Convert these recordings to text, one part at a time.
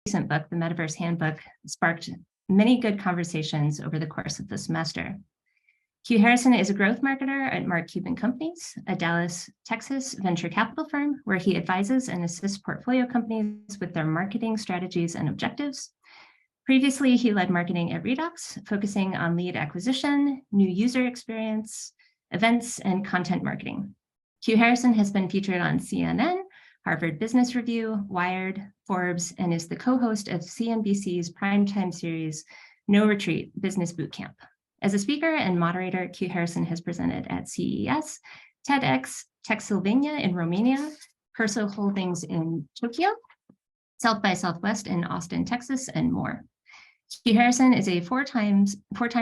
recent book, The Metaverse Handbook, sparked many good conversations over the course of the semester. QuHarrison is a growth marketer at Mark Cuban Companies, a Dallas, Texas venture capital firm where he advises and assists portfolio companies with their marketing strategies and objectives. Previously, he led marketing at Redox, focusing on lead acquisition, new user experience, events, and content marketing. QuHarrison has been featured on CNN, Harvard Business Review, Wired, Forbes, and is the co-host of CNBC's primetime series, No Retreat, Business Bootcamp. As a speaker and moderator, QuHarrison has presented at CES, TEDx, Techsylvania in Romania, Perso Holdings in Tokyo, South by Southwest in Austin, Texas, and more. QuHarrison is a four-time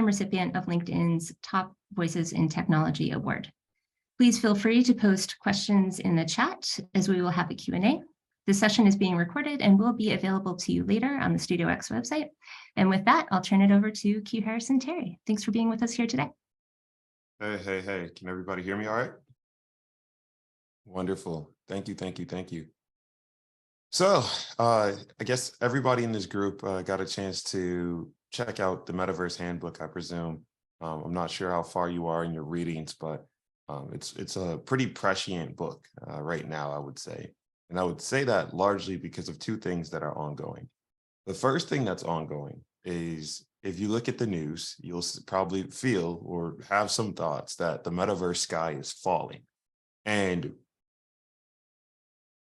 recipient of LinkedIn's Top Voices in Technology Award. Please feel free to post questions in the chat as we will have a Q&A. This session is being recorded and will be available to you later on the Studio X website. And with that, I'll turn it over to QuHarrison Terry. Thanks for being with us here today. Hey. Can everybody hear me all right? Wonderful. Thank you. So I guess everybody in this group got a chance to check out the Metaverse Handbook, I presume. I'm not sure how far you are in your readings, but it's a pretty prescient book right now, I would say. And I would say that largely because of two things that are ongoing. The first thing that's ongoing is if you look at the news, you'll probably feel or have some thoughts that the metaverse sky is falling. And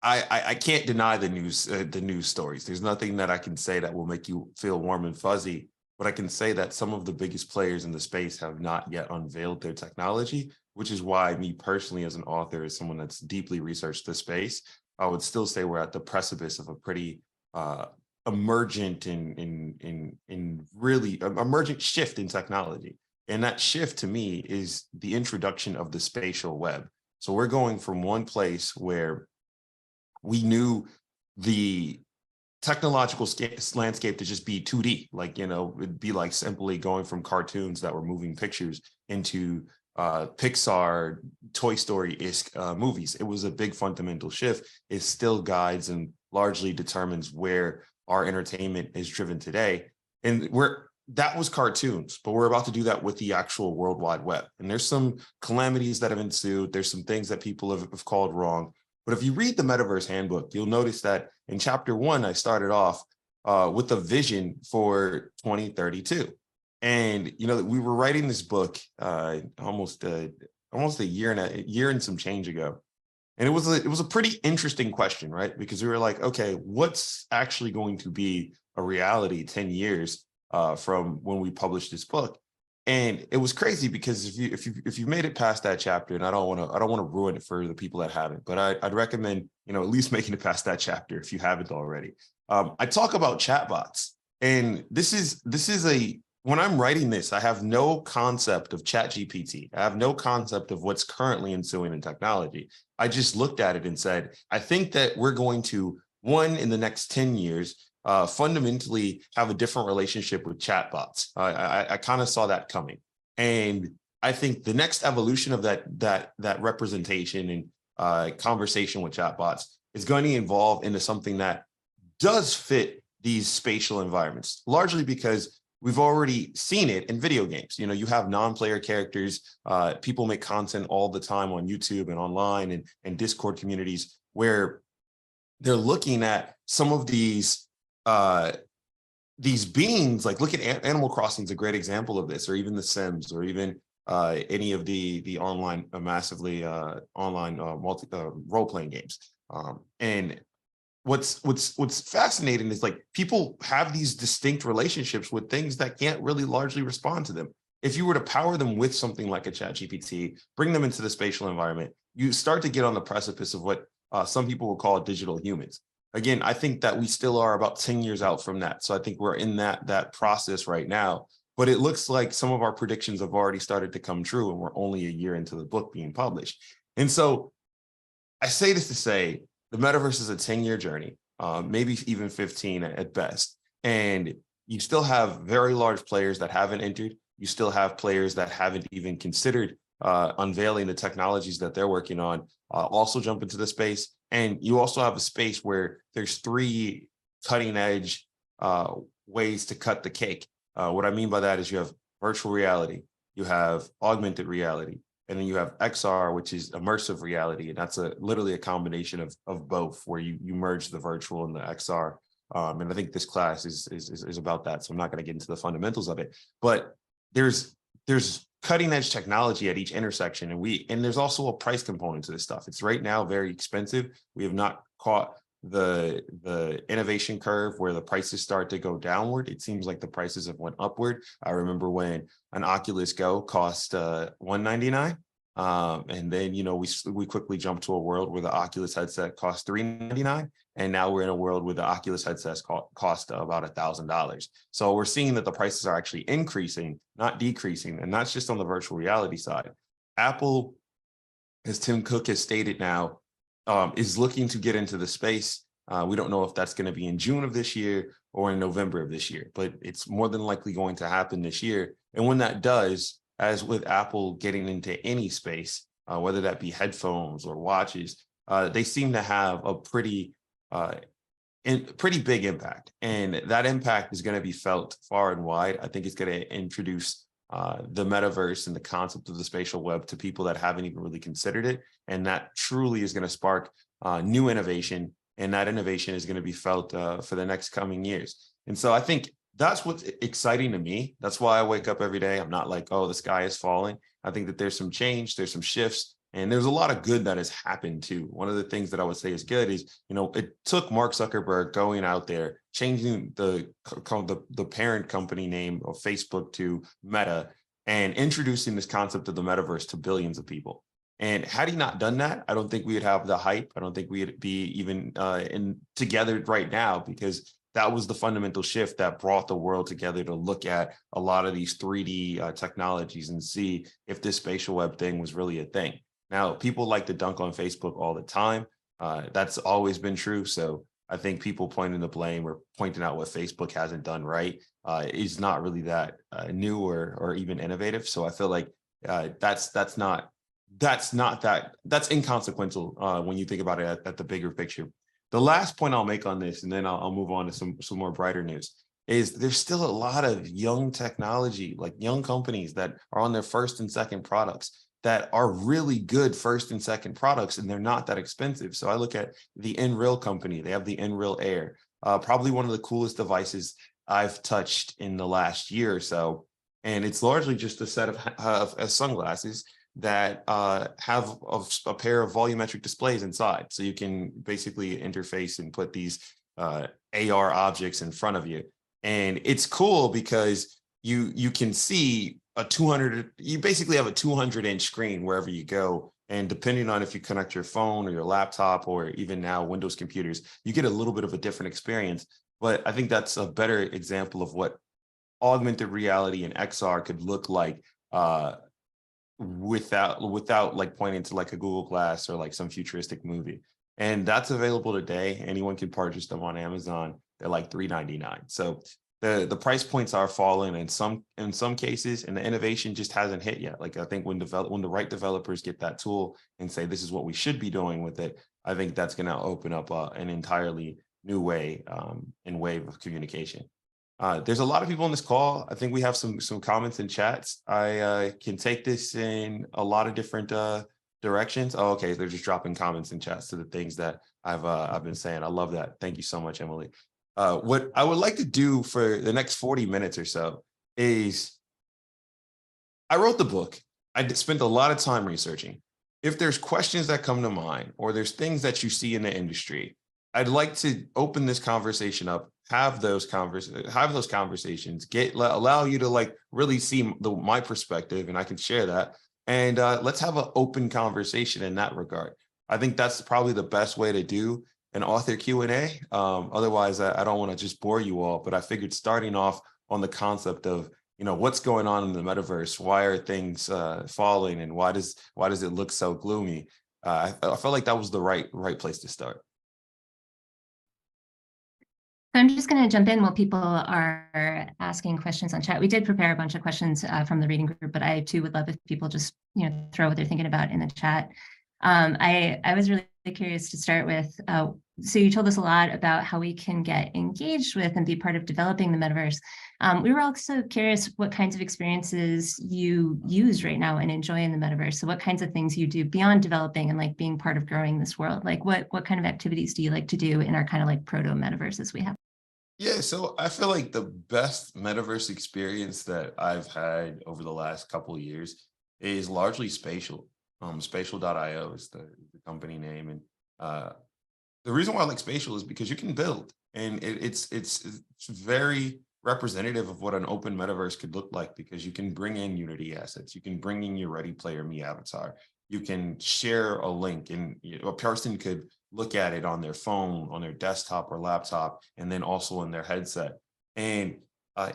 I can't deny the news stories. There's nothing that I can say that will make you feel warm and fuzzy, but I can say that some of the biggest players in the space have not yet unveiled their technology, which is why me personally as an author, as someone that's deeply researched the space, I would still say we're at the precipice of a pretty emergent really emergent shift in technology. And that shift to me is the introduction of the spatial web. So we're going from one place where we knew the technological landscape to just be 2D, like, it'd be like simply going from cartoons that were moving pictures into Pixar, Toy Story-esque movies. It was a big fundamental shift. It still guides and largely determines where our entertainment is driven today. And that was cartoons, but we're about to do that with the actual World Wide Web. And there's some calamities that have ensued. There's some things that people have called wrong. But if you read the Metaverse Handbook, you'll notice that in chapter 1, I started off with a vision for 2032. And, we were writing this book almost a year and some change ago. And it was a pretty interesting question, right? Because we were like, okay, what's actually going to be a reality 10 years from when we published this book? And it was crazy because if you made it past that chapter, and I don't want to ruin it for the people that haven't, but I'd recommend, at least making it past that chapter if you haven't already. I talk about chatbots, and this is when I'm writing this, I have no concept of ChatGPT. I have no concept of what's currently ensuing in technology. I just looked at it and said, I think that we're going to, in the next 10 years, fundamentally have a different relationship with chatbots. I kind of saw that coming. And I think the next evolution of that representation and conversation with chatbots is going to evolve into something that does fit these spatial environments, largely because we've already seen it in video games. You have non-player characters. People make content all the time on YouTube and online and Discord communities where they're looking at some of these beings. Like, look at Animal Crossing is a great example of this, or even The Sims, or even any of the online massively online multi role-playing games. And what's fascinating is, like, people have these distinct relationships with things that can't really largely respond to them. If you were to power them with something like a ChatGPT, bring them into the spatial environment, you start to get on the precipice of what some people will call digital humans. Again, I think that we still are about 10 years out from that. So I think we're in that process right now. But it looks like some of our predictions have already started to come true, and we're only a year into the book being published. And so I say this to say, the metaverse is a 10-year journey, maybe even 15 at best. And you still have very large players that haven't entered. You still have players that haven't even considered unveiling the technologies that they're working on, also jump into the space. And you also have a space where there's three cutting edge ways to cut the cake. What I mean by that is you have virtual reality, you have augmented reality, and then you have XR, which is immersive reality. And that's literally a combination of both, where you merge the virtual and the XR. And I think this class is about that. So I'm not going to get into the fundamentals of it, but there's cutting edge technology at each intersection. And there's also a price component to this stuff. It's right now very expensive. We have not caught the innovation curve where the prices start to go downward. It seems like the prices have went upward. I remember when an Oculus Go cost $199. And then, we quickly jumped to a world where the Oculus headset cost $399. And now we're in a world where the Oculus headsets cost about $1,000. So we're seeing that the prices are actually increasing, not decreasing. And that's just on the virtual reality side. Apple, as Tim Cook has stated now, is looking to get into the space. We don't know if that's going to be in June of this year or in November of this year, but it's more than likely going to happen this year. And when that does, as with Apple getting into any space, whether that be headphones or watches, they seem to have a pretty big impact. And that impact is going to be felt far and wide. I think it's going to introduce the metaverse and the concept of the spatial web to people that haven't even really considered it. And that truly is going to spark new innovation. And that innovation is going to be felt for the next coming years. And so I think that's what's exciting to me. That's why I wake up every day. I'm not like, oh, the sky is falling. I think that there's some change, there's some shifts, and there's a lot of good that has happened too. One of the things that I would say is good is, it took Mark Zuckerberg going out there, changing the parent company name of Facebook to Meta, and introducing this concept of the metaverse to billions of people. And had he not done that, I don't think we would have the hype. I don't think we'd be even together right now, because that was the fundamental shift that brought the world together to look at a lot of these 3D technologies and see if this spatial web thing was really a thing. Now, people like to dunk on Facebook all the time. That's always been true. So I think people pointing the blame or pointing out what Facebook hasn't done right is not really that new or even innovative. So I feel like that's inconsequential when you think about it at the bigger picture. The last point I'll make on this, and then I'll move on to some more brighter news, is there's still a lot of young technology, like young companies that are on their first and second products that are really good first and second products, and they're not that expensive. So I look at the Nreal company. They have the Nreal Air, probably one of the coolest devices I've touched in the last year or so. And it's largely just a set of sunglasses that have a pair of volumetric displays inside. So you can basically interface and put these AR objects in front of you. And it's cool because you can see you basically have a 200-inch screen wherever you go. And depending on if you connect your phone or your laptop or even now Windows computers, you get a little bit of a different experience. But I think that's a better example of what augmented reality and XR could look like without like pointing to like a Google Glass or like some futuristic movie. And that's available today. Anyone can purchase them on Amazon. They're like $3.99. So the price points are falling in some cases, and the innovation just hasn't hit yet. Like I think when the right developers get that tool and say this is what we should be doing with it, I think that's going to open up an entirely new way and wave of communication. There's a lot of people on this call. I think we have some comments and chats. I can take this in a lot of different directions. Oh, okay, they're just dropping comments and chats to the things that I've been saying. I love that. Thank you so much, Emily. What I would like to do for the next 40 minutes or so is I wrote the book. I spent a lot of time researching. If there's questions that come to mind or there's things that you see in the industry, I'd like to open this conversation up, have those conversations, allow you to like really see my perspective, and I can share that. And let's have an open conversation in that regard. I think that's probably the best way to do an author Q&A. Otherwise, I don't want to just bore you all, but I figured starting off on the concept of, what's going on in the metaverse? Why are things falling, and why does it look so gloomy? I felt like that was the right place to start. I'm just going to jump in while people are asking questions on chat. We did prepare a bunch of questions from the reading group, but I too would love if people just throw what they're thinking about in the chat. I was really curious to start with so you told us a lot about how we can get engaged with and be part of developing the metaverse. We were also curious what kinds of experiences you use right now and enjoy in the metaverse. So what kinds of things you do beyond developing and like being part of growing this world? Like what kind of activities do you like to do in our kind of like proto metaverses we have? Yeah, so I feel like the best metaverse experience that I've had over the last couple of years is largely spatial. Spatial.io is the company name. And uh, the reason why I like spatial is because you can build, and it's very representative of what an open metaverse could look like, because you can bring in Unity assets, you can bring in your Ready Player Me avatar, you can share a link, and a person could look at it on their phone, on their desktop or laptop, and then also in their headset. And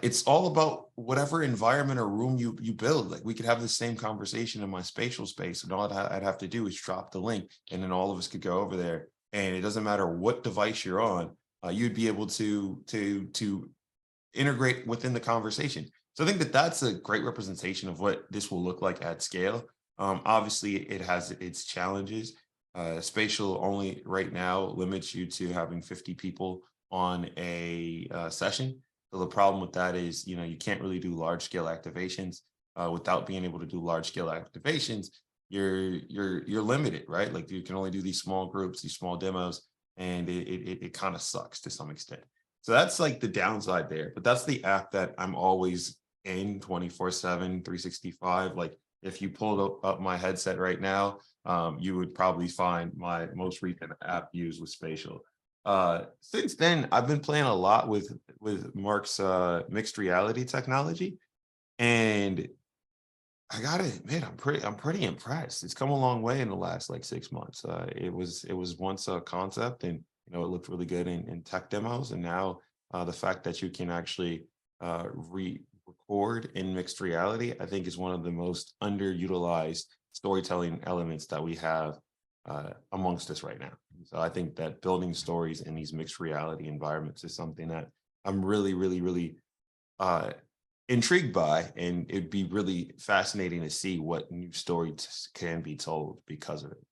it's all about whatever environment or room you build. Like, we could have the same conversation in my spatial space, and all I'd have to do is drop the link, and then all of us could go over there, and it doesn't matter what device you're on, you'd be able to integrate within the conversation. So I think that that's a great representation of what this will look like at scale. Obviously, it has its challenges. Spatial only right now limits you to having 50 people on a session. So the problem with that is, you can't really do large scale activations. Without being able to do large scale activations, you're limited, right? Like, you can only do these small groups, these small demos, and it kind of sucks to some extent. So that's like the downside there. But that's the app that I'm always in 24/7, 365. Like, if you pulled up my headset right now, you would probably find my most recent app used with spatial. Since then, I've been playing a lot with Mark's mixed reality technology, and I gotta admit, I'm pretty impressed. It's come a long way in the last like 6 months. It was once a concept, and it looked really good in tech demos, and now the fact that you can actually record in mixed reality, I think, is one of the most underutilized storytelling elements that we have amongst us right now. So I think that building stories in these mixed reality environments is something that I'm really, really, really uh, intrigued by, and it'd be really fascinating to see what new stories can be told because of it.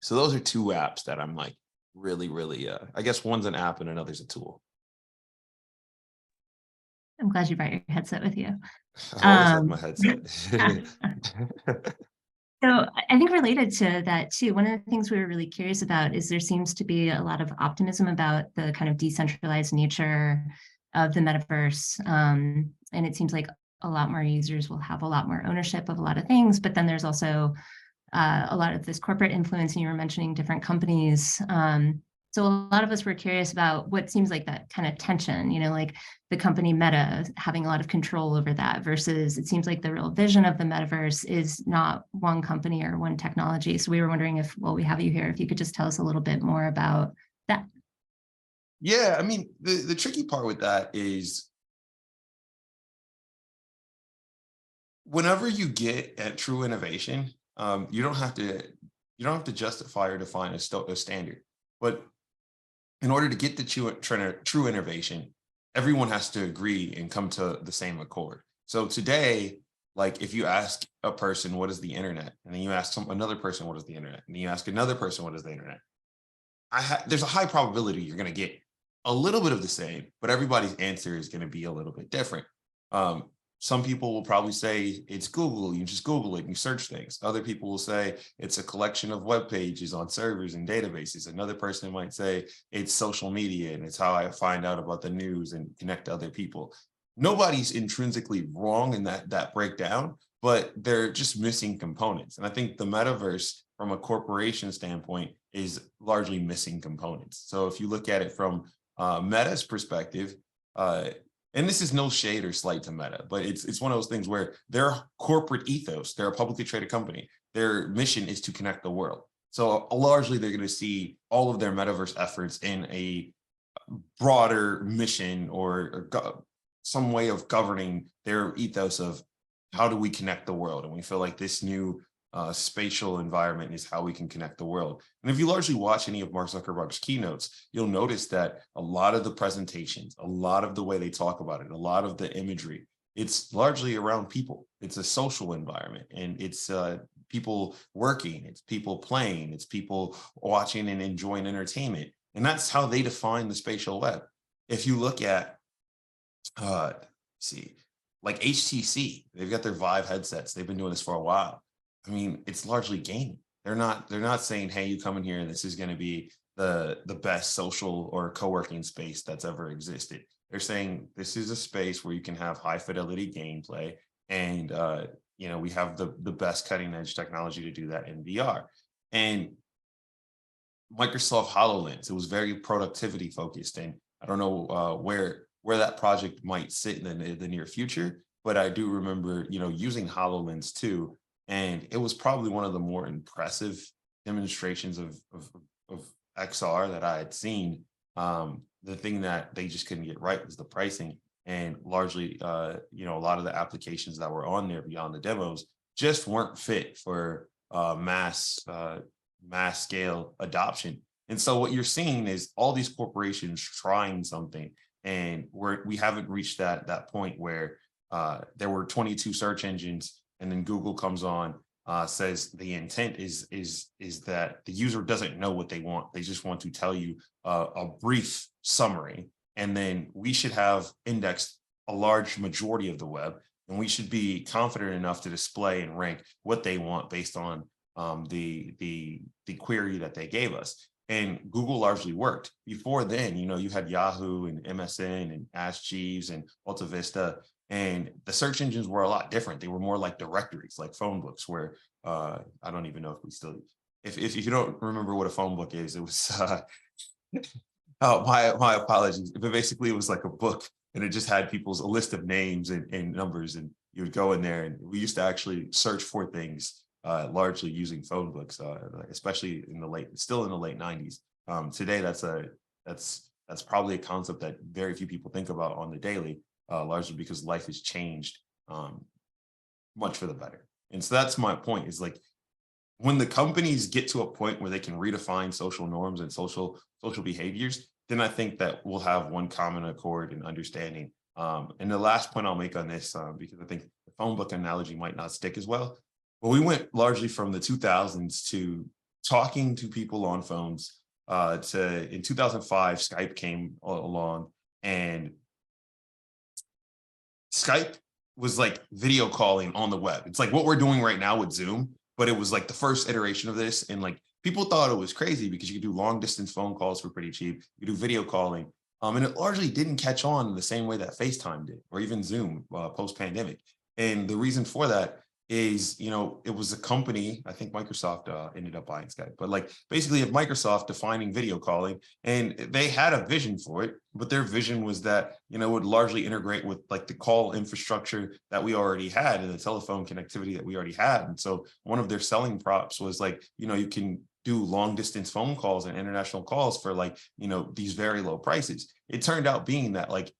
So those are two apps that I'm like really, really. I guess one's an app and another's a tool. I'm glad you brought your headset with you. I always have my Um, headset. So I think related to that too, one of the things we were really curious about is there seems to be a lot of optimism about the kind of decentralized nature of the metaverse. And it seems like a lot more users will have a lot more ownership of a lot of things, but then there's also a lot of this corporate influence, and you were mentioning different companies. So a lot of us were curious about what seems like that kind of tension, like the company Meta having a lot of control over that versus it seems like the real vision of the metaverse is not one company or one technology. So we were wondering if, while we have you here, if you could just tell us a little bit more about that. Yeah, I mean, the tricky part with that is whenever you get at true innovation, you don't have to justify or define a standard. But in order to get the true innovation, everyone has to agree and come to the same accord. So today, like, if you ask a person what is the internet, and then you ask another person what is the internet, and then you ask another person what is the internet, there's a high probability you're going to get a little bit of the same, but everybody's answer is going to be a little bit different. Um, some people will probably say it's Google. You just Google it and you search things. Other people will say it's a collection of web pages on servers and databases. Another person might say it's social media and it's how I find out about the news and connect to other people. Nobody's intrinsically wrong in that breakdown, but they're just missing components. And I think the metaverse, from a corporation standpoint, is largely missing components. So if you look at it from Meta's perspective, and this is no shade or slight to Meta, but it's one of those things where their corporate ethos, they're a publicly traded company, their mission is to connect the world. So largely, they're going to see all of their metaverse efforts in a broader mission, or some way of governing their ethos of how do we connect the world. And we feel like this new spatial environment is how we can connect the world. And if you largely watch any of Mark Zuckerberg's keynotes, you'll notice that a lot of the presentations, a lot of the way they talk about it, a lot of the imagery, it's largely around people. It's a social environment, and it's people working, it's people playing, it's people watching and enjoying entertainment. And that's how they define the spatial web. If you look at, see, like HTC, they've got their Vive headsets. They've been doing this for a while. I mean, it's largely gaming. They're not saying, hey, you come in here and this is going to be the best social or co-working space that's ever existed. They're saying this is a space where you can have high fidelity gameplay, and we have the best cutting edge technology to do that in VR. And Microsoft HoloLens, it was very productivity focused, and I don't know where that project might sit in the near future, but I do remember using HoloLens too, and it was probably one of the more impressive demonstrations of XR that I had seen. The thing that they just couldn't get right was the pricing, and largely a lot of the applications that were on there beyond the demos just weren't fit for mass scale adoption. And so what you're seeing is all these corporations trying something, and we haven't reached that point where there were 22 search engines, and then Google comes on, says the intent is that the user doesn't know what they want. They just want to tell you a brief summary, and then we should have indexed a large majority of the web, and we should be confident enough to display and rank what they want based on the query that they gave us. And Google largely worked. Before then, you had Yahoo and MSN and Ask Jeeves and Alta Vista, and the search engines were a lot different. They were more like directories, like phone books, where I don't even know if we still, if you don't remember what a phone book is, it was, oh, my apologies. But basically it was like a book, and it just had a list of names and numbers, and you would go in there, and we used to actually search for things largely using phone books, especially still in the late 90s. Today, that's probably a concept that very few people think about on the daily, largely because life has changed much for the better. And so that's my point, is like, when the companies get to a point where they can redefine social norms and social behaviors, then I think that we'll have one common accord and understanding. And the last point I'll make on this, because I think the phone book analogy might not stick as well, but we went largely from the 2000s to talking to people on phones to, in 2005, Skype came along, and Skype was like video calling on the web. It's like what we're doing right now with Zoom, but it was like the first iteration of this. And like people thought it was crazy because you could do long distance phone calls for pretty cheap. You do video calling. And it largely didn't catch on in the same way that FaceTime did, or even Zoom post pandemic. And the reason for that is, it was a company, I think Microsoft ended up buying Skype, but like basically Microsoft defining video calling, and they had a vision for it, but their vision was that, it would largely integrate with like the call infrastructure that we already had and the telephone connectivity that we already had. And so one of their selling props was like, you can do long distance phone calls and international calls for like, these very low prices. It turned out being that like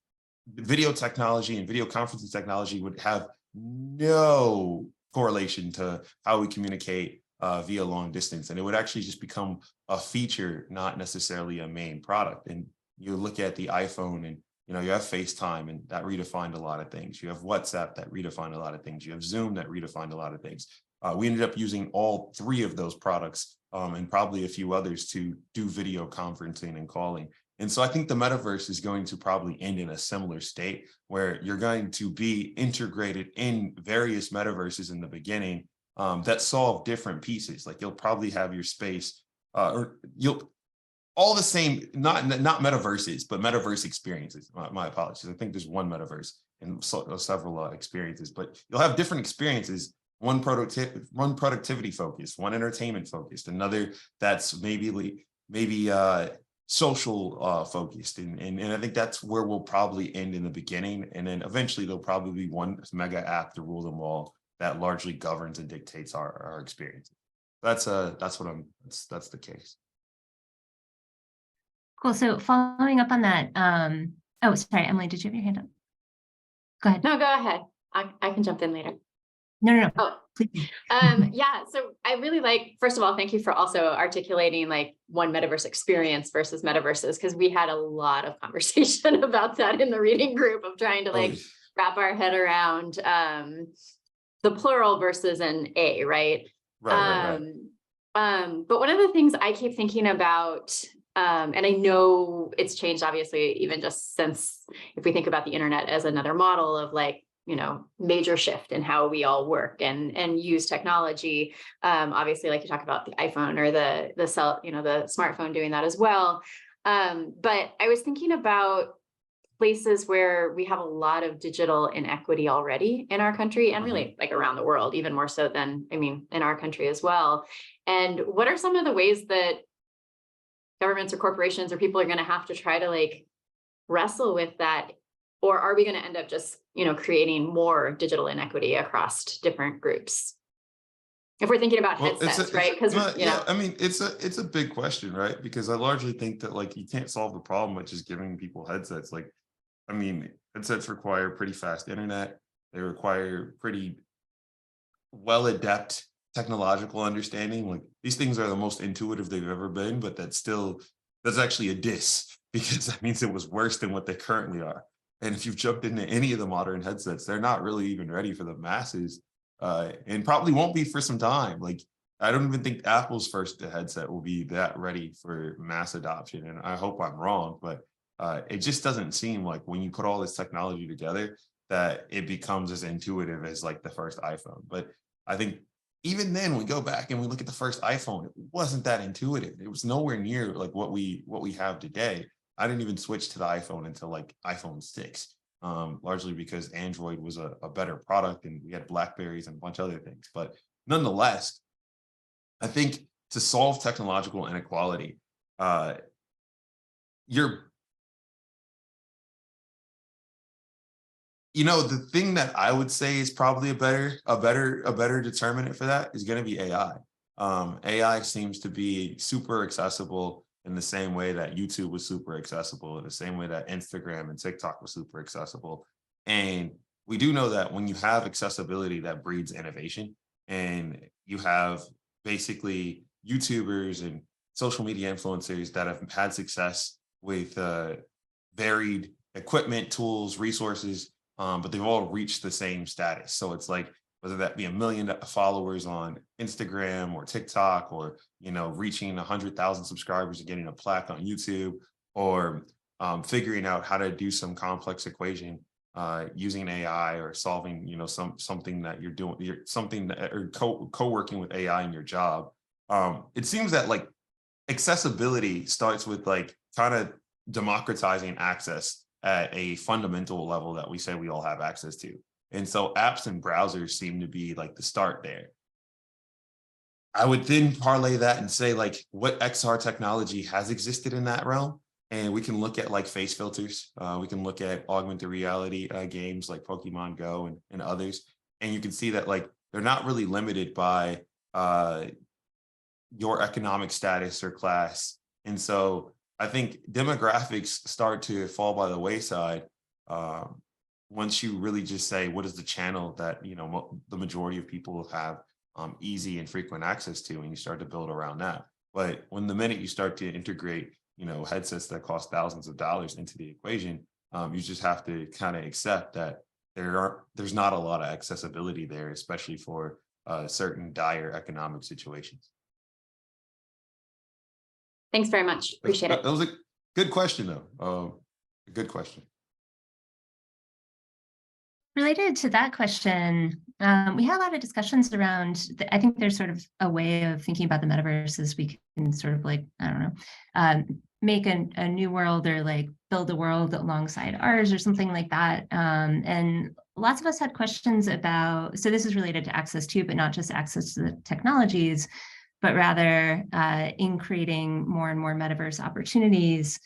video technology and video conferencing technology would have no correlation to how we communicate via long distance. And it would actually just become a feature, not necessarily a main product. And you look at the iPhone, and you have FaceTime, and that redefined a lot of things. You have WhatsApp that redefined a lot of things. You have Zoom that redefined a lot of things. We ended up using all three of those products and probably a few others to do video conferencing and calling. And so I think the metaverse is going to probably end in a similar state, where you're going to be integrated in various metaverses in the beginning that solve different pieces. Like you'll probably have your space, or you'll all the same, not metaverses, but metaverse experiences. My apologies. I think there's one metaverse and several experiences, but you'll have different experiences. One productivity focused, one entertainment focused, another that's maybe social focused. And I think that's where we'll probably end in the beginning. And then eventually there'll probably be one mega app to rule them all that largely governs and dictates our experiences. That's the case. Cool. So following up on that, oh, sorry, Emily, did you have your hand up? Go ahead. No, go ahead. I can jump in later. No. Oh, please. Yeah. So I really like, first of all, thank you for also articulating like one metaverse experience versus metaverses, because we had a lot of conversation about that in the reading group of trying to like wrap our head around the plural versus an A, right? Right. But one of the things I keep thinking about And I know it's changed, obviously, even just since, if we think about the internet as another model of like, major shift in how we all work and use technology. Obviously, like you talk about the iPhone or the cell, the smartphone doing that as well. But I was thinking about places where we have a lot of digital inequity already in our country and really like around the world, even more so than, in our country as well. And what are some of the ways that governments or corporations or people are going to have to try to like wrestle with that? Or are we going to end up just, creating more digital inequity across different groups? If we're thinking about headsets, right? Because it's a big question, right? Because I largely think that like you can't solve the problem by just giving people headsets. Like, headsets require pretty fast internet. They require pretty well adept technological understanding. Like these things are the most intuitive they've ever been, but that's actually a diss because that means it was worse than what they currently are. And if you've jumped into any of the modern headsets, they're not really even ready for the masses, and probably won't be for some time. Like, I don't even think Apple's first headset will be that ready for mass adoption. And I hope I'm wrong, but it just doesn't seem like when you put all this technology together that it becomes as intuitive as like the first iPhone. But I think even then, we go back and we look at the first iPhone, it wasn't that intuitive. It was nowhere near like what we have today. I didn't even switch to the iPhone until like iPhone 6, largely because Android was a better product and we had Blackberries and a bunch of other things. But nonetheless, I think to solve technological inequality, the thing that I would say is probably a better determinant for that is going to be AI. AI seems to be super accessible in the same way that YouTube was super accessible, in the same way that Instagram and TikTok was super accessible. And we do know that when you have accessibility, that breeds innovation. And you have basically YouTubers and social media influencers that have had success with varied equipment, tools, resources, but they've all reached the same status. So it's like, whether that be 1 million followers on Instagram or TikTok, or, reaching 100,000 subscribers and getting a plaque on YouTube, or figuring out how to do some complex equation using AI, or solving, something that you're doing, or co-working with AI in your job. It seems that like accessibility starts with like kind of democratizing access at a fundamental level that we say we all have access to. And so apps and browsers seem to be like the start there. I would then parlay that and say like what XR technology has existed in that realm. And we can look at like face filters. We can look at augmented reality games like Pokemon Go and others. And you can see that like they're not really limited by your economic status or class. And so I think demographics start to fall by the wayside once you really just say, what is the channel that, the majority of people have easy and frequent access to, and you start to build around that. But when the minute you start to integrate, headsets that cost thousands of dollars into the equation, you just have to kind of accept that there's not a lot of accessibility there, especially for certain dire economic situations. Thanks very much. Appreciate it. That was a good question, though. A good question. Related to that question, we had a lot of discussions around, I think there's sort of a way of thinking about the metaverse as we can sort of like, I don't know, make a new world or like build a world alongside ours or something like that. And lots of us had questions about, so this is related to access too, but not just access to the technologies, but rather in creating more and more metaverse opportunities,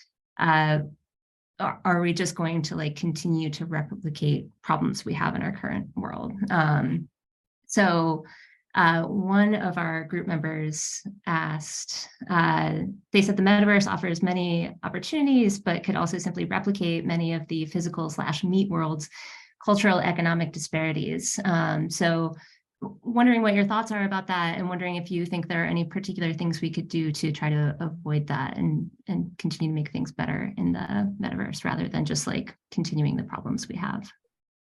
are we just going to like continue to replicate problems we have in our current world? So one of our group members asked, they said the metaverse offers many opportunities, but could also simply replicate many of the physical / meat world's cultural economic disparities. So wondering what your thoughts are about that, and wondering if you think there are any particular things we could do to try to avoid that and continue to make things better in the metaverse rather than just like continuing the problems we have.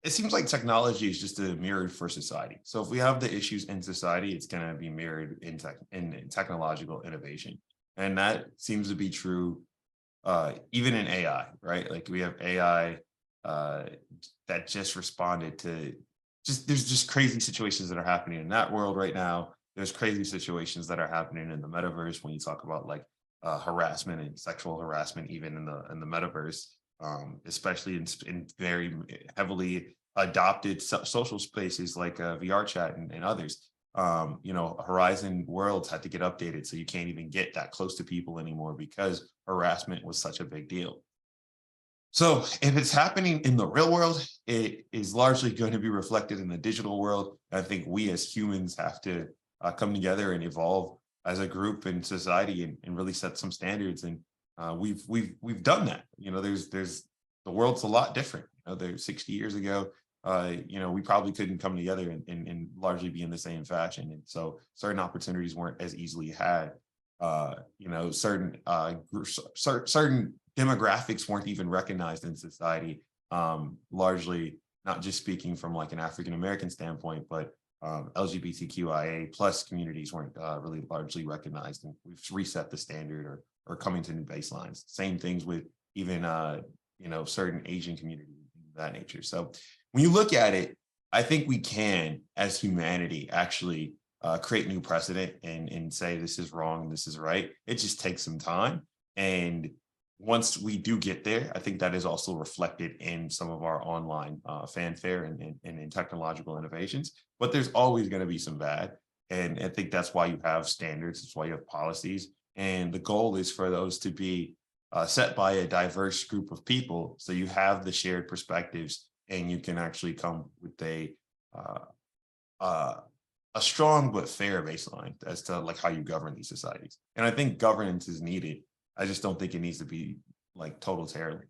It seems like technology is just a mirror for society. So if we have the issues in society, it's going to be mirrored in technological innovation. And that seems to be true even in AI, right? Like we have AI that just responded to there's just crazy situations that are happening in that world right now. There's crazy situations that are happening in the metaverse when you talk about like harassment and sexual harassment, even in the metaverse, especially in very heavily adopted social spaces like VR chat and others. You know, Horizon Worlds had to get updated, so you can't even get that close to people anymore because harassment was such a big deal. So if it's happening in the real world, it is largely going to be reflected in the digital world. I think we as humans have to come together and evolve as a group in society and really set some standards. And we've done that. You know, there's the world's a lot different. You know, there's 60 years ago, you know, we probably couldn't come together and largely be in the same fashion. And so certain opportunities weren't as easily had. You know, certain certain demographics weren't even recognized in society, largely not just speaking from like an African-American standpoint, but LGBTQIA plus communities weren't really largely recognized. And we've reset the standard or coming to new baselines. Same things with even, you know, certain Asian communities of that nature. So when you look at it, I think we can, as humanity, actually create new precedent and say this is wrong, this is right. It just takes some time. And once we do get there, I think that is also reflected in some of our online fanfare and in technological innovations. But there's always going to be some bad. And I think that's why you have standards, that's why you have policies. And the goal is for those to be set by a diverse group of people. So you have the shared perspectives and you can actually come with a strong but fair baseline as to like how you govern these societies. And I think governance is needed. I just don't think it needs to be like totalitarian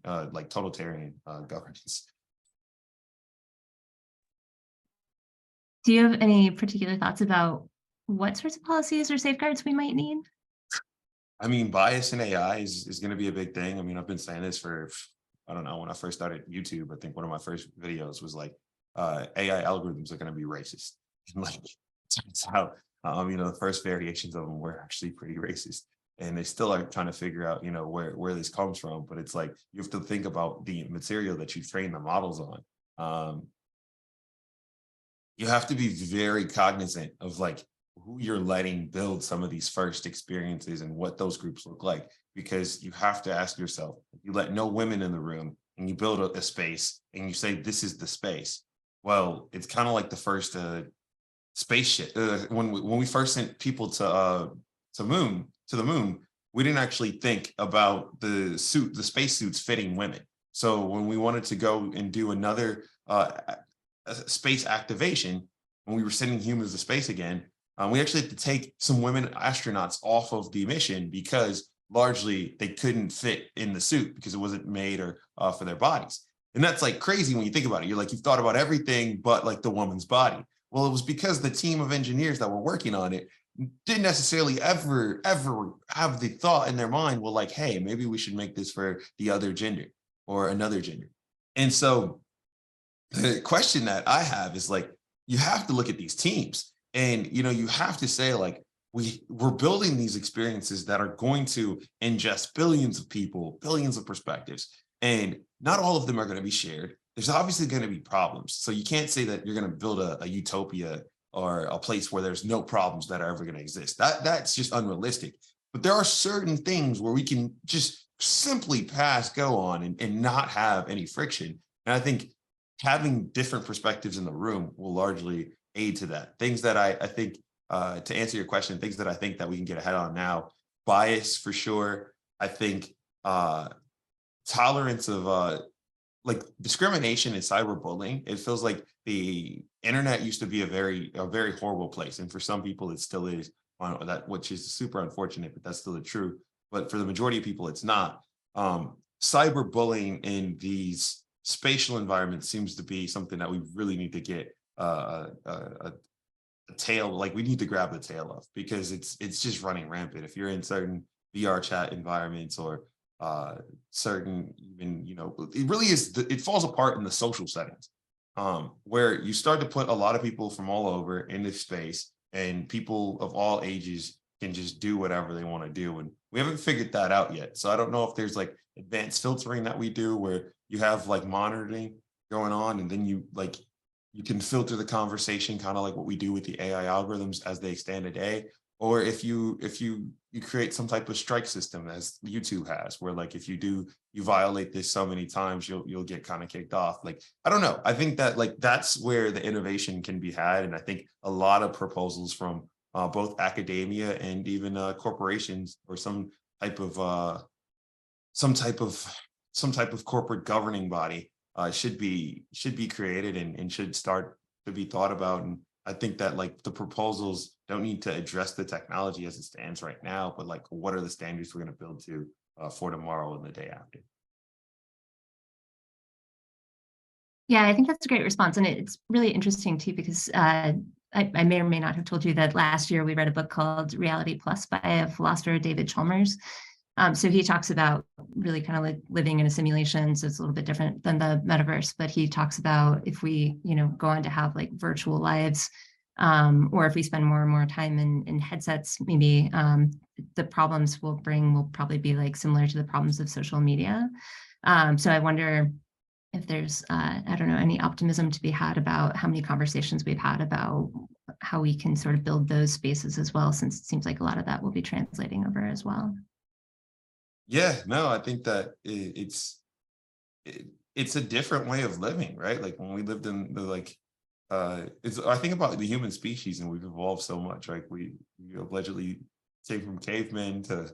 governance. Do you have any particular thoughts about what sorts of policies or safeguards we might need? I mean, bias in AI is going to be a big thing. I mean, I've been saying this for, I don't know, when I first started YouTube, I think one of my first videos was like, AI algorithms are going to be racist. And like, turns out, you know, the first variations of them were actually pretty racist. And they still are trying to figure out, you know, where this comes from. But it's like, you have to think about the material that you train the models on. You have to be very cognizant of like who you're letting build some of these first experiences and what those groups look like, because you have to ask yourself, if you let no women in the room and you build a space and you say, this is the space. Well, it's kind of like the first spaceship. When we first sent people to the moon, we didn't actually think about the spacesuits fitting women. So when we wanted to go and do another space activation, when we were sending humans to space again, we actually had to take some women astronauts off of the mission because largely they couldn't fit in the suit because it wasn't made or for their bodies. And that's like crazy when you think about it. You're like, you've thought about everything but like the woman's body. Well, it was because the team of engineers that were working on it didn't necessarily ever have the thought in their mind, well, like, hey, maybe we should make this for the other gender or another gender. And so the question that I have is like, you have to look at these teams and, you know, you have to say like, we're building these experiences that are going to ingest billions of people, billions of perspectives, and not all of them are going to be shared. There's obviously going to be problems. So you can't say that you're going to build a utopia or a place where there's no problems that are ever going to exist. That's just unrealistic. But there are certain things where we can just simply pass go on and not have any friction. And I think having different perspectives in the room will largely aid to that. Things that I think, to answer your question, things that I think that we can get ahead on now, bias for sure. I think tolerance of like discrimination and cyberbullying. It feels like the internet used to be a very horrible place. And for some people, it still is, on that, which is super unfortunate, but that's still the truth. But for the majority of people, it's not. Cyberbullying in these spatial environments seems to be something that we really need to get a tail, like we need to grab the tail of, because it's just running rampant. If you're in certain VR chat environments or certain, even, you know, it really is, it falls apart in the social settings, where you start to put a lot of people from all over in this space, and people of all ages can just do whatever they want to do. And We haven't figured that out yet. So I don't know if there's like advanced filtering that we do where you have like monitoring going on, and then you can filter the conversation kind of like what we do with the AI algorithms as they stand today. Or if you create some type of strike system as YouTube has, where like if you violate this so many times, you'll get kind of kicked off. Like, I don't know. I think that like that's where the innovation can be had. And I think a lot of proposals from both academia and even corporations or some type of corporate governing body should be created and should start to be thought about. And I think that like the proposals don't need to address the technology as it stands right now, but like what are the standards we're going to build to for tomorrow and the day after. Yeah, I think that's a great response. And it's really interesting too, because I may or may not have told you that last year we read a book called Reality Plus by a philosopher, David Chalmers. So he talks about really kind of like living in a simulation. So it's a little bit different than the metaverse, but he talks about if we, go on to have like virtual lives, or if we spend more and more time in headsets, maybe the problems we'll bring will probably be like similar to the problems of social media. So I wonder if there's, I don't know, any optimism to be had about how many conversations we've had about how we can sort of build those spaces as well, since it seems like a lot of that will be translating over as well. Yeah, no, I think that it's a different way of living, right? Like when we lived in the I think about the human species, and we've evolved so much. Like we allegedly came from cavemen to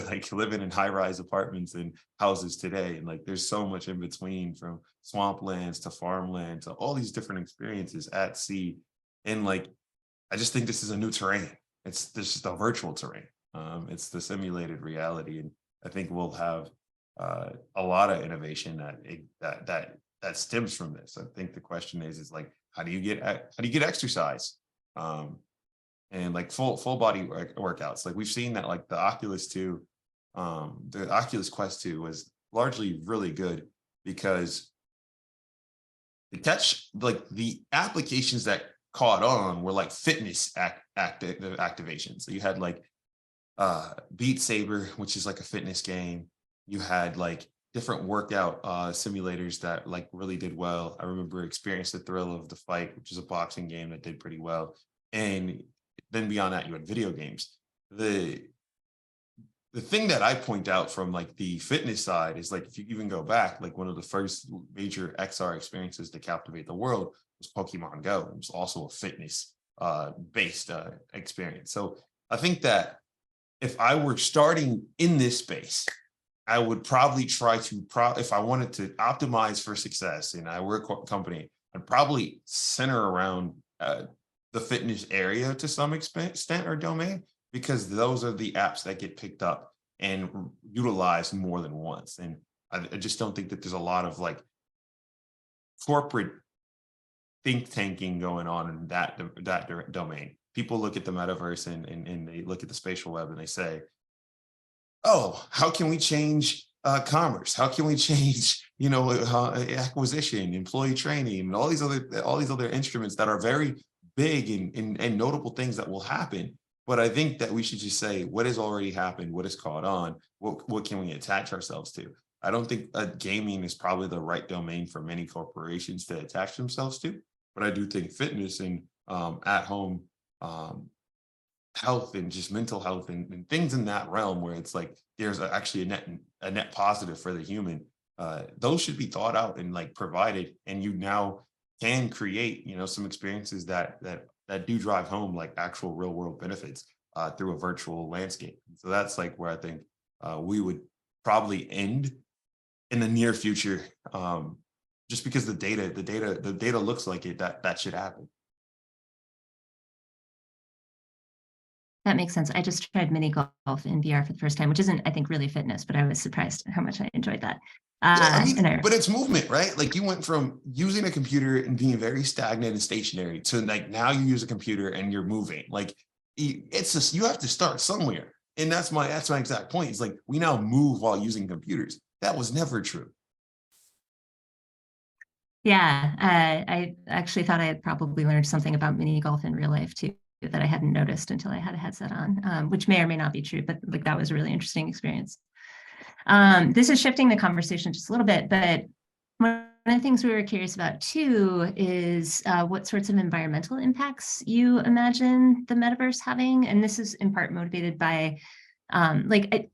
like living in high-rise apartments and houses today, and like there's so much in between, from swamplands to farmland to all these different experiences at sea. And like I just think this is a new terrain. This is just a virtual terrain. It's the simulated reality, and I think we'll have a lot of innovation that stems from this. I think the question is like how do you get exercise, and like full body workouts. Like we've seen that like the Oculus 2, the Oculus Quest 2 was largely really good because the applications that caught on were like fitness activations. So you had like Beat Saber, which is like a fitness game. You had like different workout simulators that like really did well. I remember Experience the Thrill of the Fight, which is a boxing game that did pretty well. And then beyond that, you had video games. The thing that I point out from like the fitness side is like if you even go back, like one of the first major XR experiences to captivate the world was Pokemon Go. It was also a fitness based experience. So I think that if I were starting in this space, I would probably try to, if I wanted to optimize for success and I were a company, I'd probably center around the fitness area to some extent or domain, because those are the apps that get picked up and utilized more than once. And I just don't think that there's a lot of like corporate think tanking going on in that domain. People look at the metaverse and they look at the spatial web and they say, oh, how can we change commerce? How can we change, acquisition, employee training, and all these other instruments that are very big and notable things that will happen. But I think that we should just say what has already happened, what has caught on, what can we attach ourselves to? I don't think gaming is probably the right domain for many corporations to attach themselves to, but I do think fitness and at-home health and just mental health and things in that realm where it's like there's actually a net positive for the human, those should be thought out and like provided, and you now can create some experiences that do drive home like actual real world benefits through a virtual landscape. So that's like where I think we would probably end in the near future, just because the data looks like it that should happen. That makes sense. I just tried mini golf in VR for the first time, which isn't, I think, really fitness, but I was surprised how much I enjoyed that. But it's movement, right? Like you went from using a computer and being very stagnant and stationary to like now you use a computer and you're moving. Like it's just, you have to start somewhere. And that's my exact point. It's like we now move while using computers. That was never true. Yeah, I actually thought I had probably learned something about mini golf in real life too. that I hadn't noticed until I had a headset on, which may or may not be true, but like that was a really interesting experience. This is shifting the conversation just a little bit, but one of the things we were curious about too is what sorts of environmental impacts you imagine the metaverse having. And this is in part motivated by, I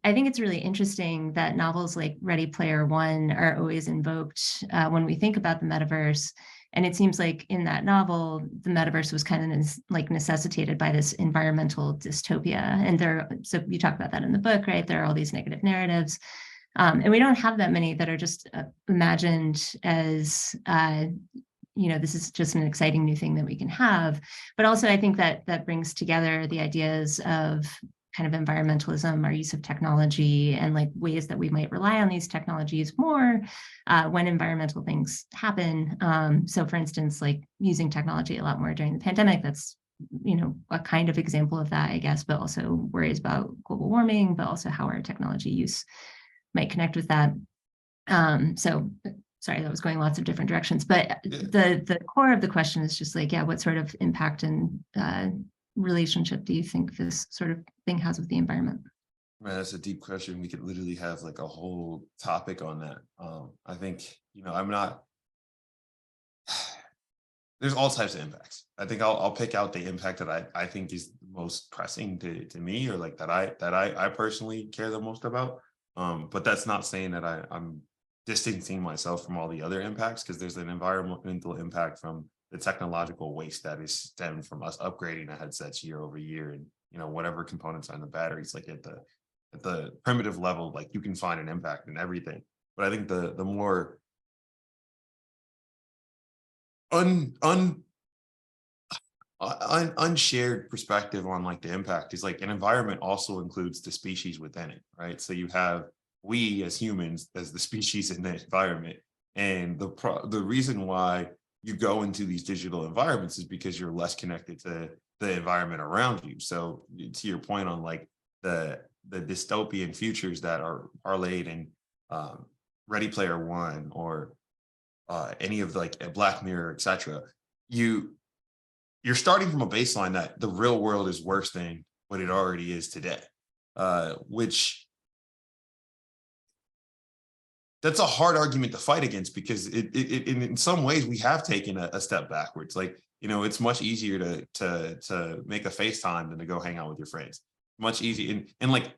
think it's really interesting that novels like Ready Player One are always invoked when we think about the metaverse. And it seems like in that novel, the metaverse was kind of like necessitated by this environmental dystopia. And so you talk about that in the book, right? There are all these negative narratives. And we don't have that many that are just imagined as, this is just an exciting new thing that we can have. But also I think that brings together the ideas of kind of environmentalism, our use of technology, and like ways that we might rely on these technologies more when environmental things happen. So for instance, like using technology a lot more during the pandemic, that's, a kind of example of that, I guess, but also worries about global warming, but also how our technology use might connect with that. So sorry, that was going lots of different directions, but the core of the question is just like, what sort of impact and relationship do you think this sort of thing has with the environment? Man, that's a deep question. We could literally have like a whole topic on that. I think, there's all types of impacts. I think I'll pick out the impact that I think is most pressing to me, or like that I personally care the most about. But that's not saying that I'm distancing myself from all the other impacts, because there's an environmental impact from the technological waste that is stemmed from us upgrading the headsets year over year, and whatever components on the batteries, like at the primitive level, like you can find an impact in everything. But I think the more unshared perspective on like the impact is like an environment also includes the species within it, right? So you have we as humans as the species in the environment, and the reason why you go into these digital environments is because you're less connected to the environment around you. So to your point on like the dystopian futures that are laid in Ready Player One, or any of like a Black Mirror, etc., you're starting from a baseline that the real world is worse than what it already is today, which that's a hard argument to fight against, because in some ways we have taken a step backwards. Like, it's much easier to make a FaceTime than to go hang out with your friends. Much easier. And like,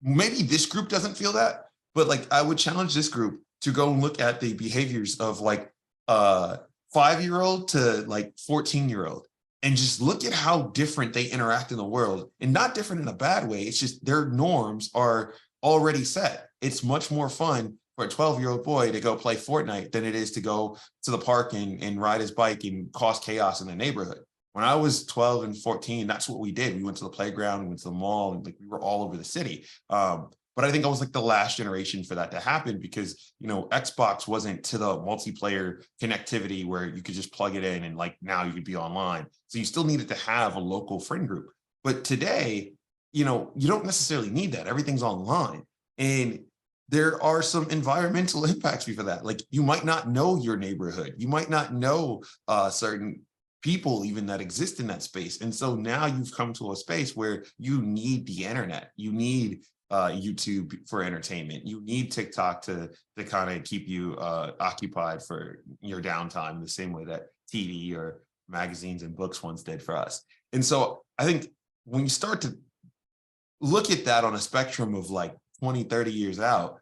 maybe this group doesn't feel that, but like, I would challenge this group to go and look at the behaviors of like 5-year-old to like 14-year-old, and just look at how different they interact in the world, and not different in a bad way. It's just their norms are already set. It's much more fun for a 12-year-old boy to go play Fortnite than it is to go to the park and ride his bike and cause chaos in the neighborhood. When I was 12 and 14, that's what we did. We went to the playground, we went to the mall, and like we were all over the city. But I think I was like the last generation for that to happen, because, Xbox wasn't to the multiplayer connectivity where you could just plug it in and like now you could be online. So you still needed to have a local friend group. But today, you don't necessarily need that. Everything's online. And there are some environmental impacts for that. Like, you might not know your neighborhood. You might not know certain people even that exist in that space. And so now you've come to a space where you need the internet. You need YouTube for entertainment. You need TikTok to kind of keep you occupied for your downtime, the same way that TV or magazines and books once did for us. And so I think when you start to look at that on a spectrum of like 20, 30 years out,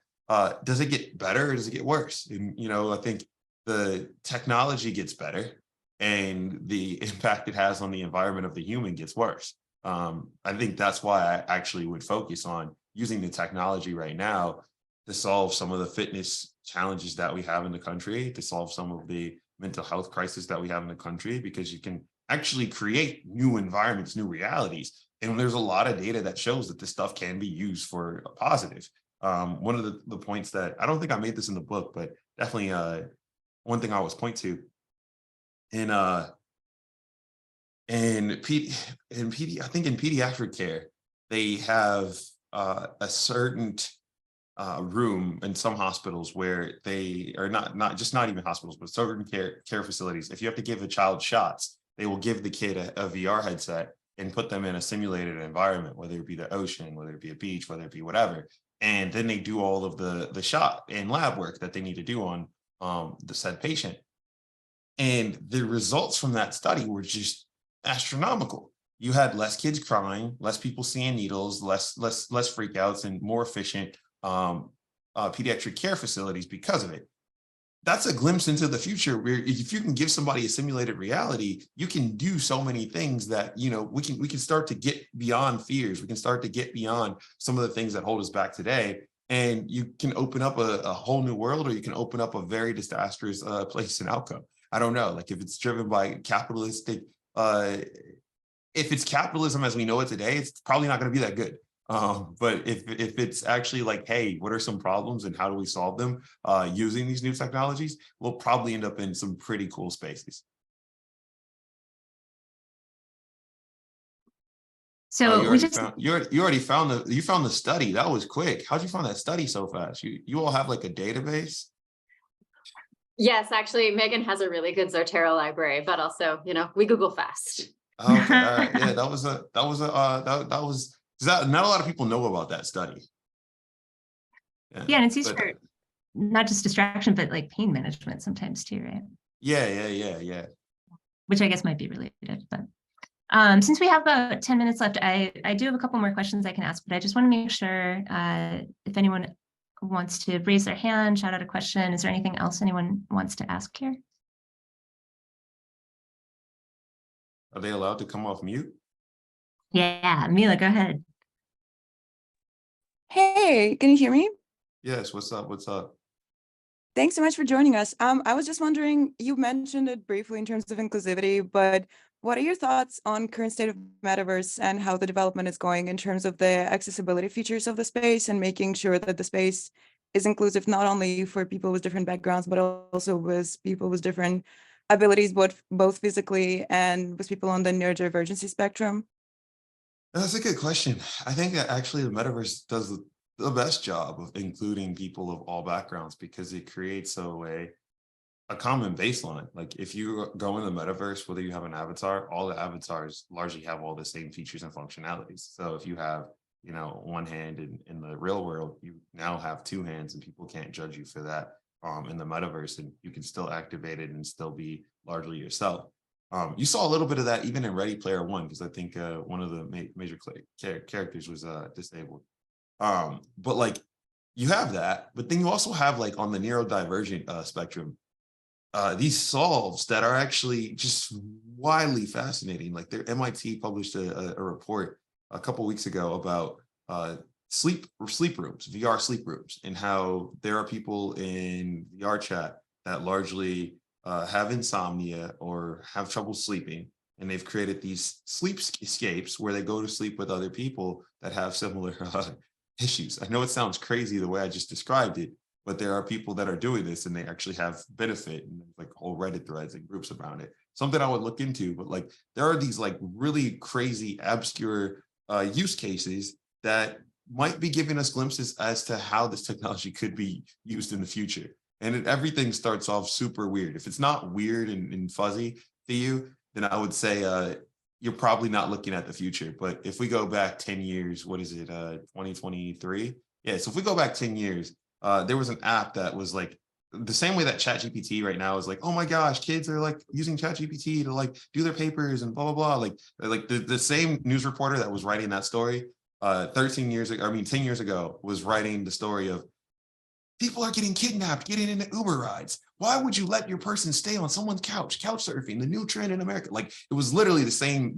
does it get better or does it get worse? And, I think the technology gets better and the impact it has on the environment of the human gets worse. I think that's why I actually would focus on using the technology right now to solve some of the fitness challenges that we have in the country, to solve some of the mental health crisis that we have in the country, because you can actually create new environments, new realities. And there's a lot of data that shows that this stuff can be used for a positive. One of the points that, I don't think I made this in the book, but definitely one thing I always point to I think in pediatric care, they have a certain room in some hospitals where they are not even hospitals, but certain care facilities. If you have to give a child shots, they will give the kid a VR headset and put them in a simulated environment, whether it be the ocean, whether it be a beach, whether it be whatever. And then they do all of the shot and lab work that they need to do on the said patient. And the results from that study were just astronomical. You had less kids crying, less people seeing needles, less freakouts, and more efficient pediatric care facilities because of it. That's a glimpse into the future where if you can give somebody a simulated reality, you can do so many things that, you know, we can start to get beyond fears. We can start to get beyond some of the things that hold us back today. And you can open up a whole new world, or you can open up a very disastrous place and outcome. I don't know, like if it's driven by capitalistic, if it's capitalism as we know it today, it's probably not going to be that good. But if it's actually like, hey, what are some problems and how do we solve them using these new technologies, we'll probably end up in some pretty cool spaces. So you already found the study. That was quick. How'd you find that study so fast? You all have like a database? Yes, actually, Megan has a really good Zotero library, but also, you know, we Google fast. Okay, all right. Yeah, that was not a lot of people know about that study. Yeah, and it's used for not just distraction, but like pain management sometimes too, right? Yeah. Which I guess might be related, but since we have about 10 minutes left, I do have a couple more questions I can ask, but I just want to make sure if anyone wants to raise their hand, shout out a question. Is there anything else anyone wants to ask here? Are they allowed to come off mute? Yeah, Mila, go ahead. Hey, can you hear me? Yes, what's up? Thanks so much for joining us. I was just wondering, you mentioned it briefly in terms of inclusivity, but what are your thoughts on current state of metaverse and how the development is going in terms of the accessibility features of the space and making sure that the space is inclusive not only for people with different backgrounds, but also with people with different abilities, both physically and with people on the neurodivergency spectrum? That's a good question. I think that actually the metaverse does the best job of including people of all backgrounds because it creates a common baseline. Like if you go in the metaverse, whether you have an avatar, all the avatars largely have all the same features and functionalities. So if you have, you know, one hand in the real world, you now have two hands and people can't judge you for that in the metaverse, and you can still activate it and still be largely yourself. You saw a little bit of that even in Ready Player One, because I think one of the major characters was disabled. But like you have that, but then you also have like on the neurodivergent spectrum, these solves that are actually just wildly fascinating. Like their MIT published a report a couple of weeks ago about sleep rooms, VR sleep rooms, and how there are people in VR chat that largely have insomnia or have trouble sleeping. And they've created these sleepscapes where they go to sleep with other people that have similar issues. I know it sounds crazy the way I just described it, but there are people that are doing this and they actually have benefit, and like whole Reddit threads and groups around it. Something I would look into, but like there are these like really crazy obscure use cases that might be giving us glimpses as to how this technology could be used in the future. And everything starts off super weird. If it's not weird and fuzzy to you, then I would say you're probably not looking at the future. But if we go back 10 years, what is it, 2023? Yeah, so if we go back 10 years, there was an app that was like the same way that ChatGPT right now is like, oh my gosh, kids are like using ChatGPT to like do their papers and blah, blah, blah. Like the same news reporter that was writing that story 10 years ago was writing the story of people are getting kidnapped, getting into Uber rides. Why would you let your person stay on someone's couch surfing, the new trend in America? Like it was literally the same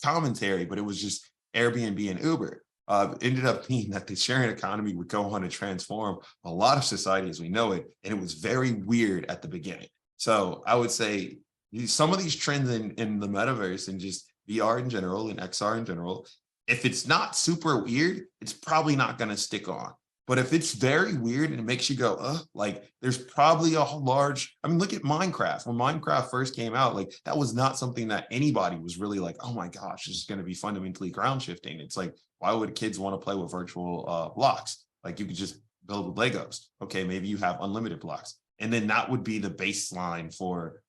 commentary, but it was just Airbnb and Uber. Ended up being that the sharing economy would go on to transform a lot of society as we know it. And it was very weird at the beginning. So I would say some of these trends in the metaverse and just VR in general and XR in general, if it's not super weird, it's probably not going to stick on. But if it's very weird and it makes you go, like there's probably a large, I mean, look at Minecraft. When Minecraft first came out, like that was not something that anybody was really like, oh my gosh, this is going to be fundamentally ground shifting. It's like, why would kids want to play with virtual blocks? Like you could just build with Legos. Okay, maybe you have unlimited blocks. And then that would be the baseline for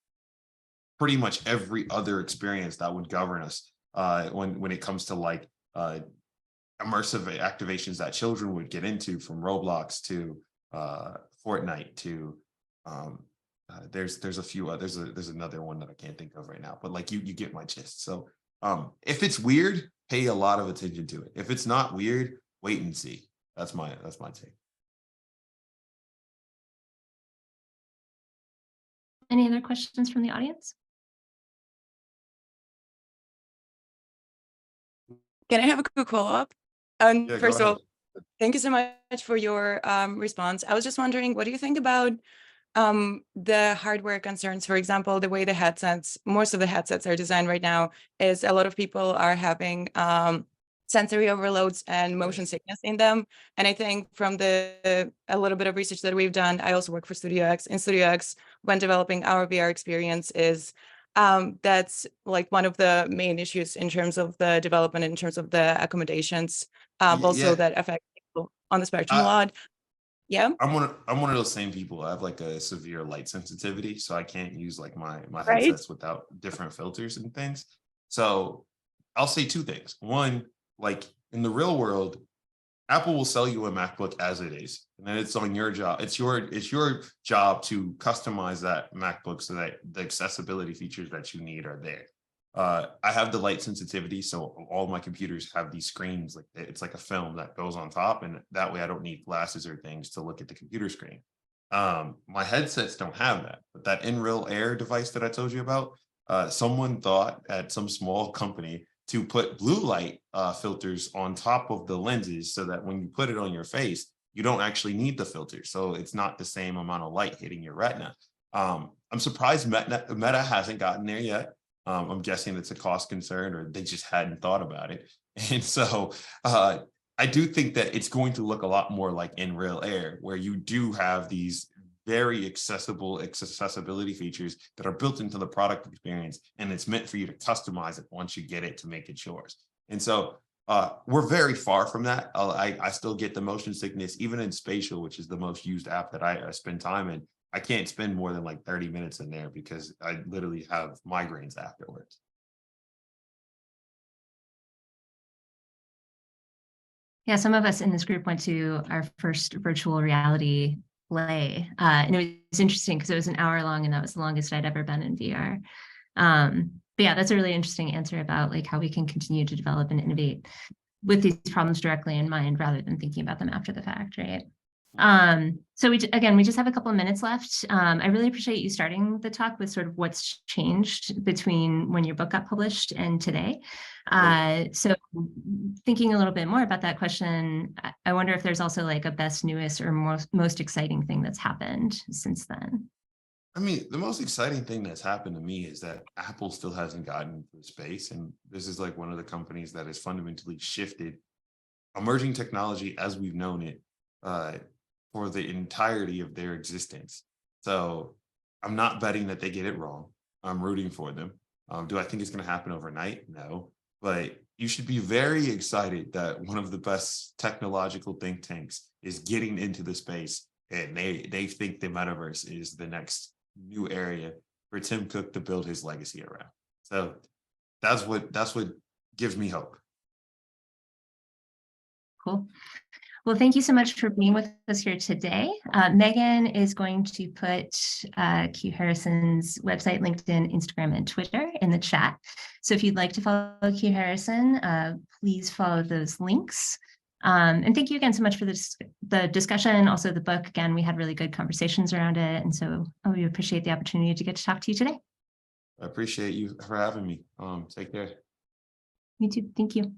pretty much every other experience that would govern us when it comes to like immersive activations that children would get into, from Roblox to Fortnite to there's a few there's another one that I can't think of right now, but like you get my gist. So if it's weird, pay a lot of attention to it. If it's not weird, wait and see. That's my take. Any other questions from the audience? Can I have a quick follow-up? Yeah, First go of ahead. all, thank you so much for your response. I was just wondering, what do you think about the hardware concerns? For example, the way the headsets, most of the headsets are designed right now, is a lot of people are having sensory overloads and motion sickness in them. And I think from a little bit of research that we've done, I also work for Studio X. In Studio X, when developing our VR experience, is that's like one of the main issues in terms of the development, in terms of the accommodations, also Yeah, that affect people on the spectrum a I, lot. Yeah. I'm one of those same people. I have like a severe light sensitivity, so I can't use like my Right. headsets without different filters and things. So I'll say two things. One, like in the real world, Apple will sell you a MacBook as it is, and then it's on your job. It's your job to customize that MacBook so that the accessibility features that you need are there. I have the light sensitivity, so all my computers have these screens, like it's like a film that goes on top, and that way I don't need glasses or things to look at the computer screen. My headsets don't have that, but that in real air device that I told you about, someone thought at some small company to put blue light filters on top of the lenses so that when you put it on your face, you don't actually need the filter. So it's not the same amount of light hitting your retina. I'm surprised Meta hasn't gotten there yet. I'm guessing it's a cost concern, or they just hadn't thought about it. And so I do think that it's going to look a lot more like in real air, where you do have these very accessibility features that are built into the product experience, and it's meant for you to customize it once you get it to make it yours. And so we're very far from that. I still get the motion sickness, even in Spatial, which is the most used app that I spend time in. I can't spend more than like 30 minutes in there because I literally have migraines afterwards. Yeah, some of us in this group went to our first virtual reality play, and it was interesting because it was an hour long, and that was the longest I'd ever been in VR. But yeah, that's a really interesting answer about like how we can continue to develop and innovate with these problems directly in mind rather than thinking about them after the fact, right? So we just have a couple of minutes left. I really appreciate you starting the talk with sort of what's changed between when your book got published and today. So thinking a little bit more about that question, I wonder if there's also like a best, newest, or most exciting thing that's happened since then. I mean, the most exciting thing that's happened to me is that Apple still hasn't gotten into space. And this is like one of the companies that has fundamentally shifted emerging technology as we've known it for the entirety of their existence. So I'm not betting that they get it wrong. I'm rooting for them. Do I think it's going to happen overnight? No. But you should be very excited that one of the best technological think tanks is getting into the space, and they think the metaverse is the next new area for Tim Cook to build his legacy around. So that's what gives me hope. Cool. Well, thank you so much for being with us here today. Megan is going to put QuHarrison's website, LinkedIn, Instagram, and Twitter in the chat. So if you'd like to follow QuHarrison, please follow those links. And thank you again so much for the discussion. Also the book, again, we had really good conversations around it. And so we appreciate the opportunity to get to talk to you today. I appreciate you for having me. Take care. You too. Thank you.